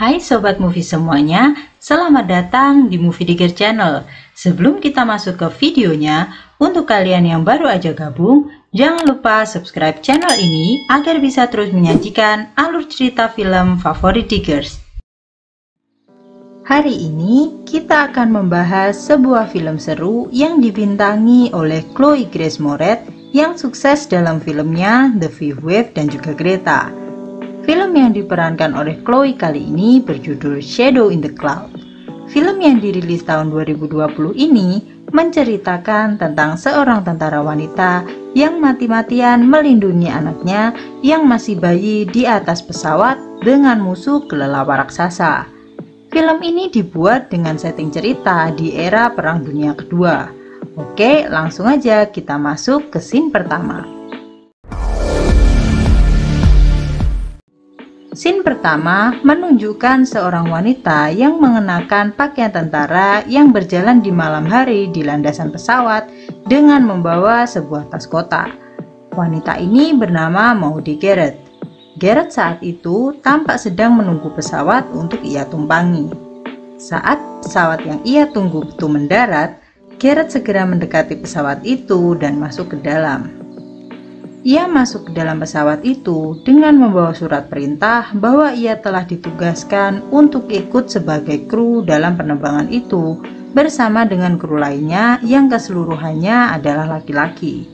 Hai Sobat Movie semuanya, selamat datang di Movie Digger Channel. Sebelum kita masuk ke videonya, untuk kalian yang baru aja gabung, jangan lupa subscribe channel ini agar bisa terus menyajikan alur cerita film favorit Diggers. Hari ini kita akan membahas sebuah film seru yang dibintangi oleh Chloe Grace Moretz yang sukses dalam filmnya The Fifth Wave dan juga Greta. Film yang diperankan oleh Chloe kali ini berjudul Shadow in the Cloud. Film yang dirilis tahun 2020 ini menceritakan tentang seorang tentara wanita yang mati-matian melindungi anaknya yang masih bayi di atas pesawat dengan musuh kelelawar raksasa. Film ini dibuat dengan setting cerita di era Perang Dunia Kedua. Oke, langsung aja kita masuk ke scene pertama. Scene pertama menunjukkan seorang wanita yang mengenakan pakaian tentara yang berjalan di malam hari di landasan pesawat dengan membawa sebuah tas kotak. Wanita ini bernama Maudie Garrett. Garrett saat itu tampak sedang menunggu pesawat untuk ia tumpangi. Saat pesawat yang ia tunggu itu mendarat, Garrett segera mendekati pesawat itu dan masuk ke dalam. Ia masuk ke dalam pesawat itu dengan membawa surat perintah bahwa ia telah ditugaskan untuk ikut sebagai kru dalam penerbangan itu bersama dengan kru lainnya yang keseluruhannya adalah laki-laki.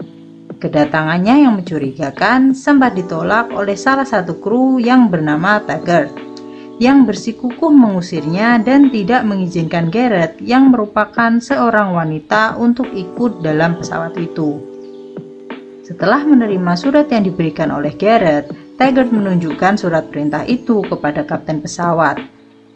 Kedatangannya yang mencurigakan sempat ditolak oleh salah satu kru yang bernama Taggart, yang bersikukuh mengusirnya dan tidak mengizinkan Garrett yang merupakan seorang wanita untuk ikut dalam pesawat itu. Setelah menerima surat yang diberikan oleh Garrett, Taggart menunjukkan surat perintah itu kepada kapten pesawat.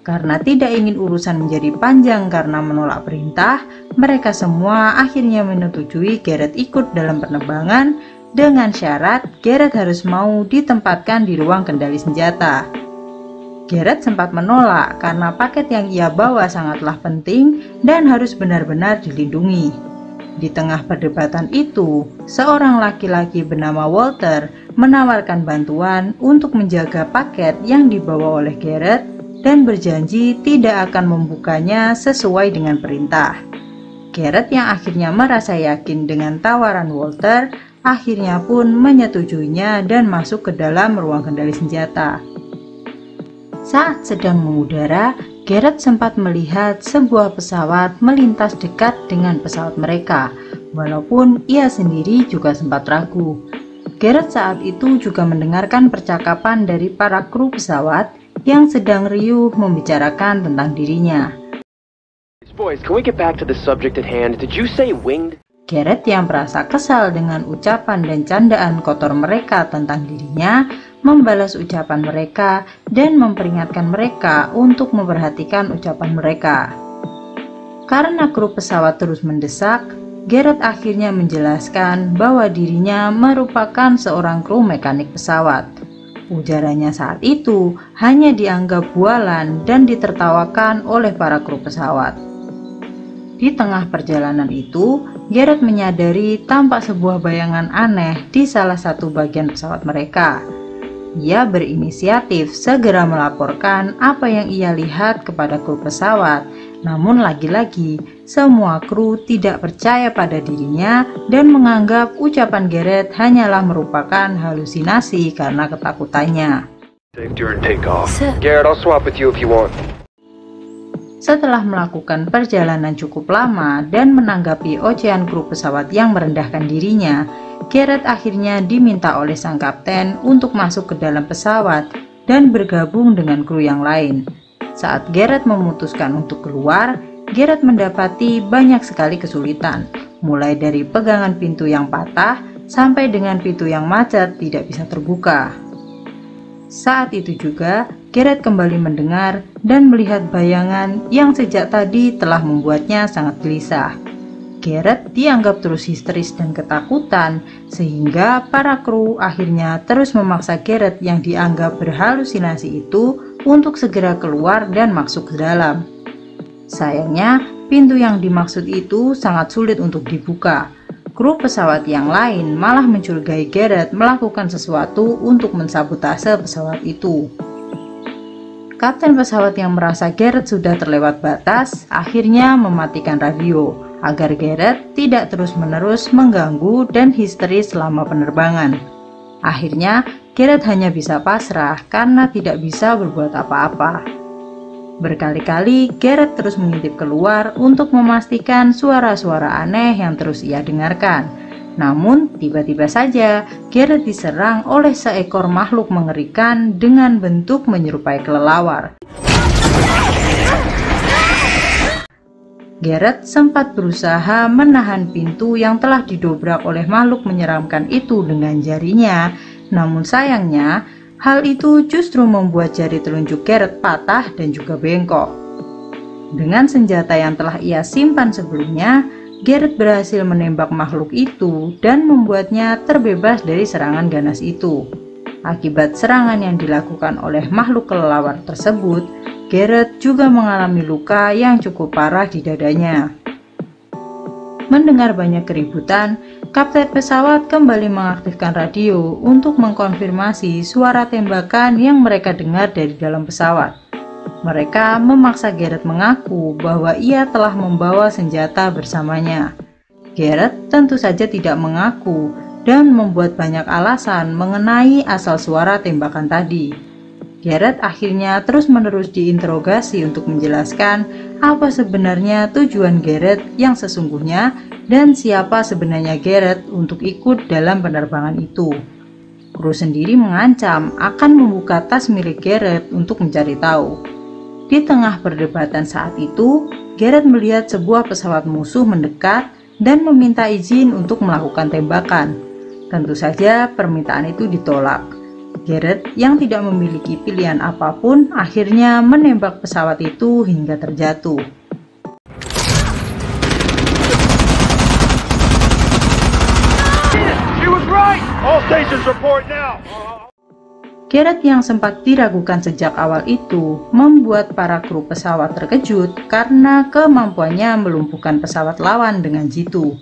Karena tidak ingin urusan menjadi panjang karena menolak perintah, mereka semua akhirnya menyetujui Garrett ikut dalam penerbangan dengan syarat Garrett harus mau ditempatkan di ruang kendali senjata. Garrett sempat menolak karena paket yang ia bawa sangatlah penting dan harus benar-benar dilindungi. Di tengah perdebatan itu, seorang laki-laki bernama Walter menawarkan bantuan untuk menjaga paket yang dibawa oleh Garrett dan berjanji tidak akan membukanya sesuai dengan perintah. Garrett yang akhirnya merasa yakin dengan tawaran Walter, akhirnya pun menyetujuinya dan masuk ke dalam ruang kendali senjata. Saat sedang mengudara, Garrett sempat melihat sebuah pesawat melintas dekat dengan pesawat mereka, walaupun ia sendiri juga sempat ragu. Garrett saat itu juga mendengarkan percakapan dari para kru pesawat yang sedang riuh membicarakan tentang dirinya. Garrett yang merasa kesal dengan ucapan dan candaan kotor mereka tentang dirinya, membalas ucapan mereka dan memperingatkan mereka untuk memperhatikan ucapan mereka. Karena kru pesawat terus mendesak, Garrett akhirnya menjelaskan bahwa dirinya merupakan seorang kru mekanik pesawat. Ujarannya saat itu hanya dianggap bualan dan ditertawakan oleh para kru pesawat. Di tengah perjalanan itu, Garrett menyadari tampak sebuah bayangan aneh di salah satu bagian pesawat mereka. Ia berinisiatif segera melaporkan apa yang ia lihat kepada kru pesawat. Namun lagi-lagi, semua kru tidak percaya pada dirinya dan menganggap ucapan Garrett hanyalah merupakan halusinasi karena ketakutannya. Setelah melakukan perjalanan cukup lama dan menanggapi ocehan kru pesawat yang merendahkan dirinya, Garrett akhirnya diminta oleh sang kapten untuk masuk ke dalam pesawat dan bergabung dengan kru yang lain. Saat Garrett memutuskan untuk keluar, Garrett mendapati banyak sekali kesulitan, mulai dari pegangan pintu yang patah sampai dengan pintu yang macet tidak bisa terbuka. Saat itu juga, Garrett kembali mendengar dan melihat bayangan yang sejak tadi telah membuatnya sangat gelisah. Garrett dianggap terus histeris dan ketakutan, sehingga para kru akhirnya terus memaksa Garrett yang dianggap berhalusinasi itu untuk segera keluar dan masuk ke dalam. Sayangnya, pintu yang dimaksud itu sangat sulit untuk dibuka. Kru pesawat yang lain malah mencurigai Garrett melakukan sesuatu untuk mensabotase pesawat itu. Kapten pesawat yang merasa Gareth sudah terlewat batas akhirnya mematikan radio agar Gareth tidak terus-menerus mengganggu dan histeris selama penerbangan. Akhirnya, Gareth hanya bisa pasrah karena tidak bisa berbuat apa-apa. Berkali-kali Gareth terus mengintip keluar untuk memastikan suara-suara aneh yang terus ia dengarkan. Namun, tiba-tiba saja Gareth diserang oleh seekor makhluk mengerikan dengan bentuk menyerupai kelelawar. Gareth sempat berusaha menahan pintu yang telah didobrak oleh makhluk menyeramkan itu dengan jarinya, namun sayangnya hal itu justru membuat jari telunjuk Gareth patah dan juga bengkok. Dengan senjata yang telah ia simpan sebelumnya, Gareth berhasil menembak makhluk itu dan membuatnya terbebas dari serangan ganas itu. Akibat serangan yang dilakukan oleh makhluk kelelawar tersebut, Gareth juga mengalami luka yang cukup parah di dadanya. Mendengar banyak keributan, kapten pesawat kembali mengaktifkan radio untuk mengkonfirmasi suara tembakan yang mereka dengar dari dalam pesawat. Mereka memaksa Gareth mengaku bahwa ia telah membawa senjata bersamanya. Gareth tentu saja tidak mengaku dan membuat banyak alasan mengenai asal suara tembakan tadi. Gareth akhirnya terus-menerus diinterogasi untuk menjelaskan apa sebenarnya tujuan Gareth yang sesungguhnya dan siapa sebenarnya Gareth untuk ikut dalam penerbangan itu. Kru sendiri mengancam akan membuka tas milik Gareth untuk mencari tahu. Di tengah perdebatan saat itu, Gareth melihat sebuah pesawat musuh mendekat dan meminta izin untuk melakukan tembakan. Tentu saja permintaan itu ditolak. Gareth yang tidak memiliki pilihan apapun akhirnya menembak pesawat itu hingga terjatuh. Gareth yang sempat diragukan sejak awal itu membuat para kru pesawat terkejut karena kemampuannya melumpuhkan pesawat lawan dengan jitu.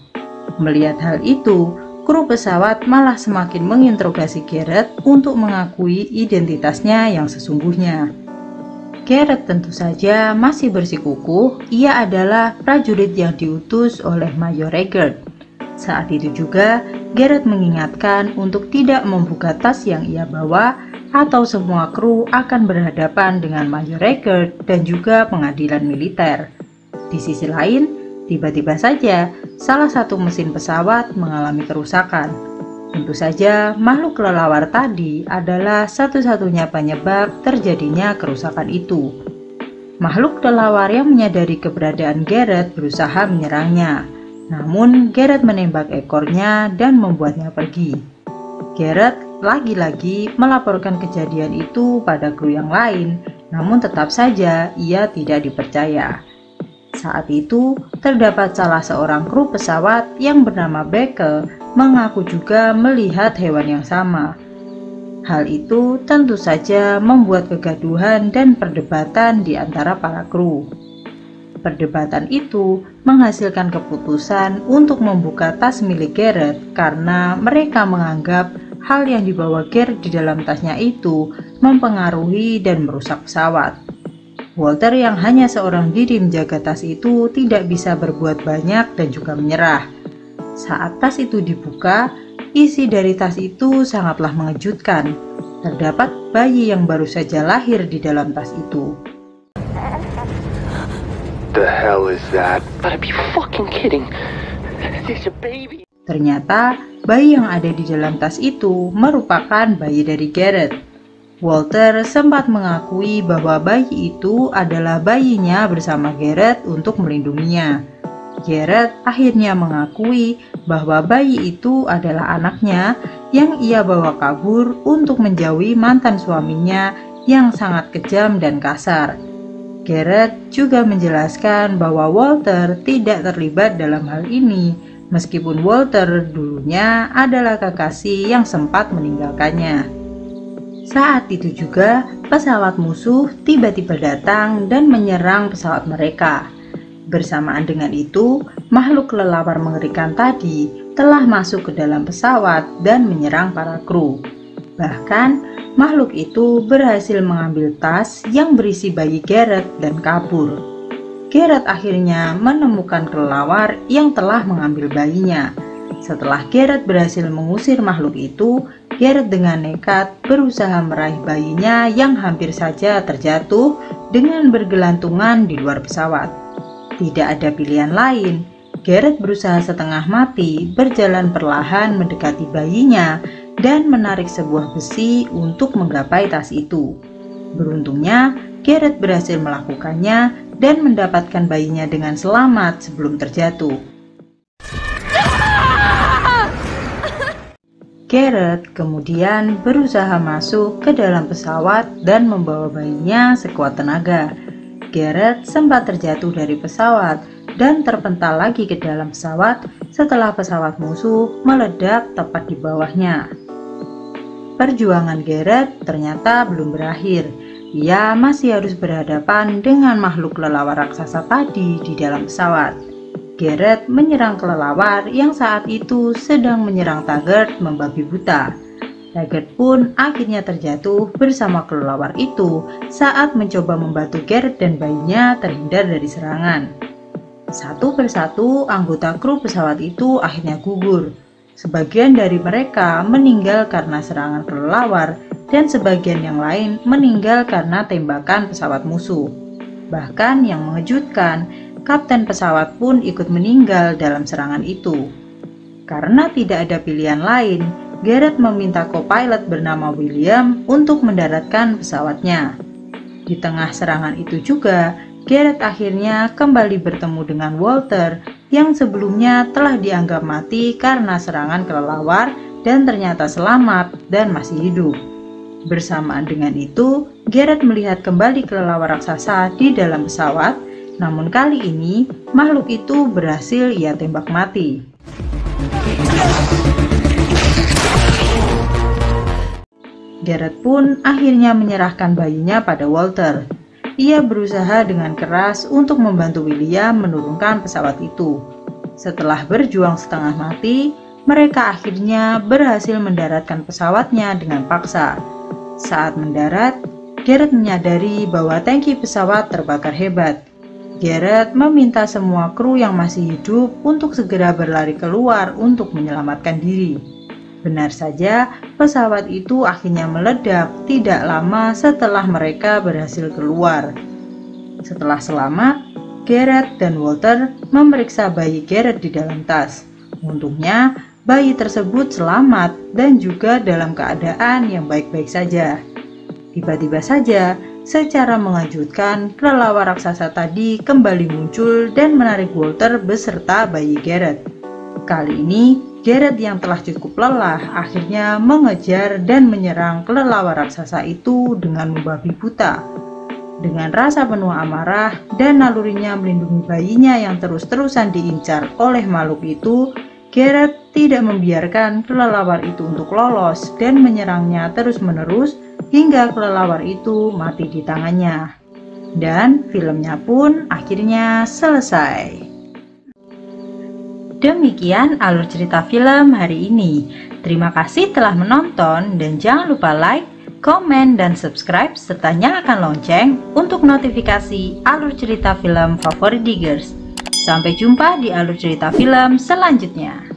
Melihat hal itu, kru pesawat malah semakin menginterogasi Gareth untuk mengakui identitasnya yang sesungguhnya. Gareth tentu saja masih bersikukuh ia adalah prajurit yang diutus oleh Mayor Regard. Saat itu juga, Gareth mengingatkan untuk tidak membuka tas yang ia bawa atau semua kru akan berhadapan dengan Mayor Regard dan juga pengadilan militer. Di sisi lain, tiba-tiba saja salah satu mesin pesawat mengalami kerusakan. Tentu saja makhluk kelelawar tadi adalah satu-satunya penyebab terjadinya kerusakan itu. Makhluk kelelawar yang menyadari keberadaan Gareth berusaha menyerangnya. Namun Gareth menembak ekornya dan membuatnya pergi. Gareth lagi-lagi melaporkan kejadian itu pada kru yang lain, namun tetap saja ia tidak dipercaya. Saat itu, terdapat salah seorang kru pesawat yang bernama Beckel mengaku juga melihat hewan yang sama. Hal itu tentu saja membuat kegaduhan dan perdebatan di antara para kru. Perdebatan itu menghasilkan keputusan untuk membuka tas milik Gareth karena mereka menganggap hal yang dibawa Gareth di dalam tasnya itu mempengaruhi dan merusak pesawat. Walter yang hanya seorang diri menjaga tas itu tidak bisa berbuat banyak dan juga menyerah. Saat tas itu dibuka, isi dari tas itu sangatlah mengejutkan. Terdapat bayi yang baru saja lahir di dalam tas itu. The hell is that? Gotta be fucking kidding. There's a baby. Ternyata bayi yang ada di dalam tas itu merupakan bayi dari Gareth. Walter sempat mengakui bahwa bayi itu adalah bayinya bersama Gareth untuk melindunginya. Gareth akhirnya mengakui bahwa bayi itu adalah anaknya yang ia bawa kabur untuk menjauhi mantan suaminya yang sangat kejam dan kasar. Gareth juga menjelaskan bahwa Walter tidak terlibat dalam hal ini, meskipun Walter dulunya adalah kekasih yang sempat meninggalkannya. Saat itu juga, pesawat musuh tiba-tiba datang dan menyerang pesawat mereka. Bersamaan dengan itu, makhluk kelelawar mengerikan tadi telah masuk ke dalam pesawat dan menyerang para kru. Bahkan, makhluk itu berhasil mengambil tas yang berisi bayi Garrett dan kabur. Garrett akhirnya menemukan kelelawar yang telah mengambil bayinya. Setelah Garrett berhasil mengusir makhluk itu, Garrett dengan nekat berusaha meraih bayinya yang hampir saja terjatuh dengan bergelantungan di luar pesawat. Tidak ada pilihan lain, Garrett berusaha setengah mati berjalan perlahan mendekati bayinya dan menarik sebuah besi untuk menggapai tas itu. Beruntungnya, Garrett berhasil melakukannya dan mendapatkan bayinya dengan selamat sebelum terjatuh. Garrett kemudian berusaha masuk ke dalam pesawat dan membawa bayinya sekuat tenaga. Garrett sempat terjatuh dari pesawat dan terpental lagi ke dalam pesawat setelah pesawat musuh meledak tepat di bawahnya. Perjuangan Garrett ternyata belum berakhir. Ia masih harus berhadapan dengan makhluk kelelawar raksasa tadi di dalam pesawat. Garrett menyerang kelelawar yang saat itu sedang menyerang Taggart membabi buta. Taggart pun akhirnya terjatuh bersama kelelawar itu saat mencoba membantu Garrett dan bayinya terhindar dari serangan. Satu persatu anggota kru pesawat itu akhirnya gugur. Sebagian dari mereka meninggal karena serangan kelelawar dan sebagian yang lain meninggal karena tembakan pesawat musuh. Bahkan yang mengejutkan, kapten pesawat pun ikut meninggal dalam serangan itu. Karena tidak ada pilihan lain, Garrett meminta co-pilot bernama William untuk mendaratkan pesawatnya. Di tengah serangan itu juga, Garrett akhirnya kembali bertemu dengan Walter yang sebelumnya telah dianggap mati karena serangan kelelawar dan ternyata selamat dan masih hidup. Bersamaan dengan itu, Garrett melihat kembali kelelawar raksasa di dalam pesawat, namun kali ini makhluk itu berhasil ia tembak mati. Garrett pun akhirnya menyerahkan bayinya pada Walter. Ia berusaha dengan keras untuk membantu William menurunkan pesawat itu. Setelah berjuang setengah mati, mereka akhirnya berhasil mendaratkan pesawatnya dengan paksa. Saat mendarat, Garrett menyadari bahwa tangki pesawat terbakar hebat. Garrett meminta semua kru yang masih hidup untuk segera berlari keluar untuk menyelamatkan diri. Benar saja, pesawat itu akhirnya meledak tidak lama setelah mereka berhasil keluar. Setelah selamat, Garrett dan Walter memeriksa bayi Garrett di dalam tas. Untungnya, bayi tersebut selamat dan juga dalam keadaan yang baik-baik saja. Tiba-tiba saja, secara mengejutkan, kelelawar raksasa tadi kembali muncul dan menarik Walter beserta bayi Garrett. Kali ini, Garrett yang telah cukup lelah akhirnya mengejar dan menyerang kelelawar raksasa itu dengan membabi buta. Dengan rasa penuh amarah dan nalurinya melindungi bayinya yang terus-terusan diincar oleh makhluk itu, Garrett tidak membiarkan kelelawar itu untuk lolos dan menyerangnya terus-menerus hingga kelelawar itu mati di tangannya. Dan filmnya pun akhirnya selesai. Demikian alur cerita film hari ini. Terima kasih telah menonton dan jangan lupa like, komen, dan subscribe serta nyalakan lonceng untuk notifikasi alur cerita film favorit Diggers. Sampai jumpa di alur cerita film selanjutnya.